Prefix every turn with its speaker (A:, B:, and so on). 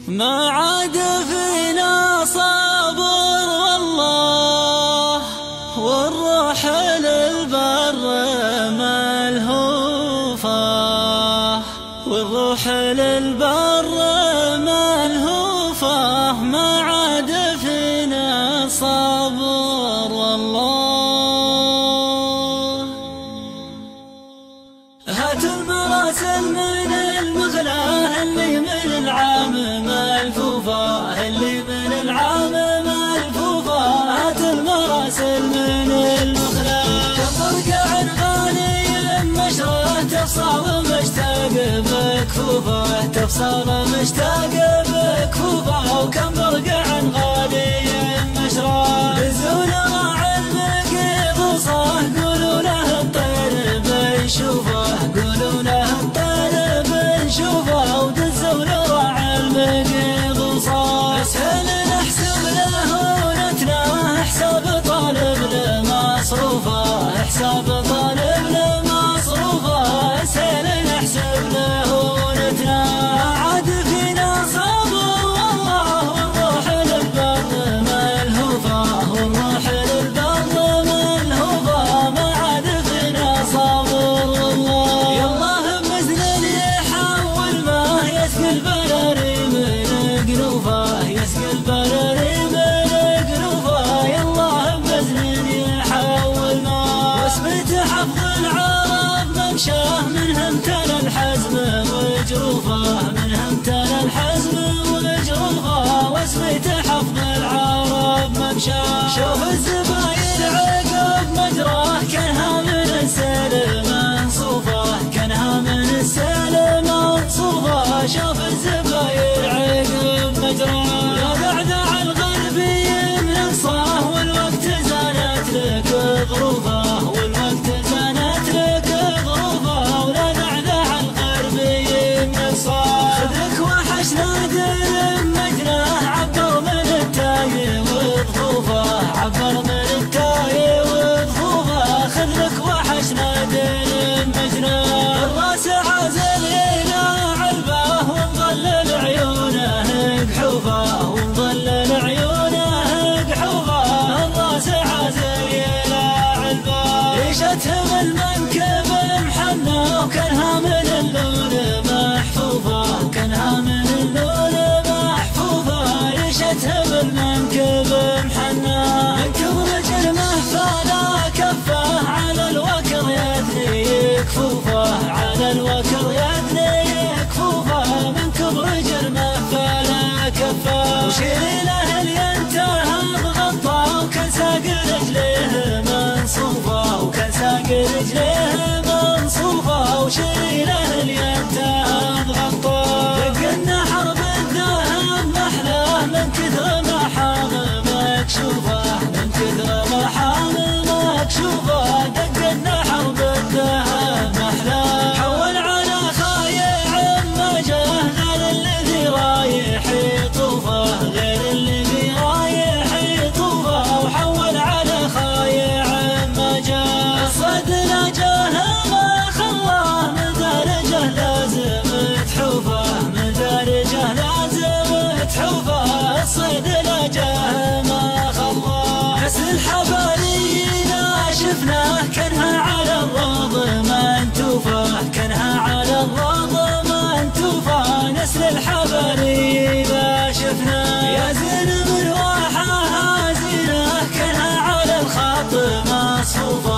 A: ما عاد فينا صبر والله، والروح للبر ملهوفة، والروح للبر ملهوفة. ما عاد فينا صبر والله. هات المراسل من المغلاة اللي من العام ملفوفة، اللي من العام ملفوفة. هات المراسل من المغلاة. كفرقع غالي مشرة تفصل مشتاق بكفوفة، تفصل مشتاق بكفوفة. وكم برقع غالي مشرة نزول راعي المقيض وصاه. قولوا له الطير بنشوفه، قولوا له الطير بنشوفه. ودزوا لراعي المقيض وصاه. اسهل نحسب له ونتنا حساب طالب لمصروفه، حساب طالب لمصروفه. اسهل نحسب له ونتنا. عاد فينا صبر والله، والروح للبر ملهوفه، والروح للبر ملهوفه. ما عاد فينا صبر والله. يالله بمزن يحول ما يسقي البراري من قنوفه، يسقي البراري من قنوفه. يالله بمزن يحول ما واسمة حفظ العرب ممشاه. منها امتنى الحزم وجروفه، منها امتنى الحزم وجروفه. واسمة حفظ العرب ممشاه. شوف الزباين عقب مجراه كانها من السلم منصوفه، كانها من السلم منصوفه. شوف الزباين عقب مجراه. لا دعدع الغربي من الصاه، والوقت زانت لك ظروفه، والوقت زانت لك ظروفه. ولا دعدع الغربي من الصاه. خذك وحش نادر مجناه، عبر من التاي وظفوفه، عبر من التاي وظفوفه. خذلك وحش نادر مجناه. الراس عازل الى علبه، ومظلل عيونه قحوفه، ومظلل عيونه قحوفه. الراس عازل الى علبه. ريشتهم المنكب محنى، وكانها من اللون محفوفه، وكانها من اللون محفوفه. ريشتهم المنكب محنى. منكب رجل مهفاله كفه، على الوكر يثني كفوفه، على الوكر يثني كفوفه. منكب رجل مهفاله كفه. وشيري له الينتهى بغطى، وكان ساق رجليه منصوفه، وكان ساق رجليه منصوفه. وشيري له الينتهى بغطى. دقنا حرب الذهب محلاه، من كثر ما حام مكشوفه، من كثر ما حام مكشوفه. دقنا حرب الذهب محلاه. حول على خايع ما جاه، غير الذي رايح يطوفه، غير الذي رايح يطوفه. وحول على خايع ما جاه. الصيد لا جاه ما خلاه، مدارجه لازم تحوفه، مدارجه لازم تحوفه. الصيد لا جاه ما خلاه. نسل الحبارينا شفناه، كانها على الروض منتوفه، كانها على الروض منتوفه. نسل الحبارينا شفناه. يا زين من واحها زينه، كانها على الخط مصفوفه،